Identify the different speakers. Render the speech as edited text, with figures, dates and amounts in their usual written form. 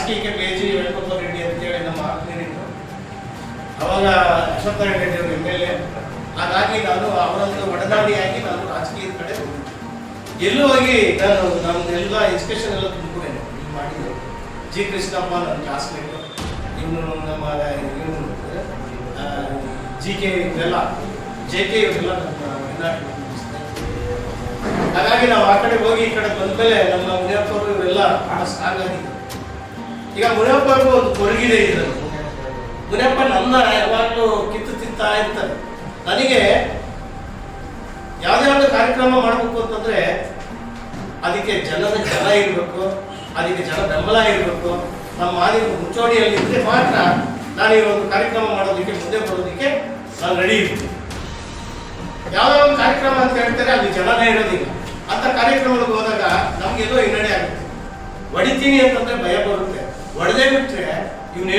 Speaker 1: ರಾಜಕೀಯಕ್ಕೆ ಬೇಜಿ ವೆಂಕಟಪ್ಪ ರೆಡ್ಡಿ ಅಂತೇಳಿ ನಮ್ಮ ಆತ್ಮೀಯರಿದ್ರು. ಅವಾಗ ಅಶ್ವತ್ಥನಾರಾಯಣ ರೆಡ್ಡಿ ಅವರು ಎಮ್.ಎಲ್.ಎ. ಹಾಗಾಗಿ ನಾನು ಅವರೊಂದು ಒಡನಾಡಿಯಾಗಿ ನಾನು ರಾಜಕೀಯದ ಕಡೆ ಹೋಗಿದ್ದೆ. ಎಲ್ಲೂ ಹೋಗಿ ನಾನು ನಮ್ದೆಲ್ಲ ಎಜುಕೇಶನ್ ಎಲ್ಲ ತುಂಬಿಕೊಂಡೇನೆ. ಇಲ್ಲಿ ಮಾಡಿದ್ದು ಜಿ ಕೃಷ್ಣಪ್ಪ ನನ್ನ ಕ್ಲಾಸ್ಮೇಟು, ಇವನು ನಮ್ಮ ಇವನು JK ಇವರೆಲ್ಲ ನಮ್ಮ ಒಡನಾಡಿ. ಹಾಗಾಗಿ ನಾವು ಆ ಕಡೆ ಹೋಗಿ ಈ ಕಡೆ ಬಂದ್ಮೇಲೆ ನಮ್ಮ ಮುನಿಯಪ್ಪ ಅವರು ಇವರೆಲ್ಲ ಬಹಳ ಸ್ಟ್ರಾಂಗ್ ಆಗಿದ್ರು. ಈಗ ಮುನಿಯಪ್ಪ ಅವ್ರಿಗೂ ಒಂದು ಕೊರಗಿದೆ ಇದ್ರು. ಮುನಿಯಪ್ಪ ನನ್ನ ಯಾವಾಗಲೂ ತಿಂತಾ ಇರ್ತಾರೆ. ನನಗೆ ಯಾವುದೇ ಒಂದು ಕಾರ್ಯಕ್ರಮ ಮಾಡಬೇಕು ಅಂತಂದ್ರೆ ಅದಕ್ಕೆ ಜನ ಇರಬೇಕು, ಅದಕ್ಕೆ ಜನ ಬೆಂಬಲ ಇರಬೇಕು. ನಮ್ಮ ಮಾದಿಗ ಮುಂಚೂಣಿಯಲ್ಲಿ ಇದ್ರೆ ಮಾತ್ರ ನಾನು ಈ ಒಂದು ಕಾರ್ಯಕ್ರಮ ಮಾಡೋದಕ್ಕೆ ಮುಂದೆ ಬರೋದಕ್ಕೆ ನಾನು ರೆಡಿ ಇರ್ತೀನಿ. ಯಾವುದೋ ಒಂದು ಕಾರ್ಯಕ್ರಮ ಅಂತ ಹೇಳ್ತಾರೆ, ಅಲ್ಲಿ ಜನನೇ ಇರೋದಿಲ್ಲ. ಅಂತ ಕಾರ್ಯಕ್ರಮಗಳಿಗೆ ಹೋದಾಗ ನಮ್ಗೆಲ್ಲೋ ಹಿನ್ನಡೆ ಆಗುತ್ತೆ. ಹೊಡಿತೀನಿ ಅಂತಂದ್ರೆ ಭಯ ಬರುತ್ತೆ. ಹೊಡೆದೇ ಬಿಟ್ರೆ ಇವ್ನು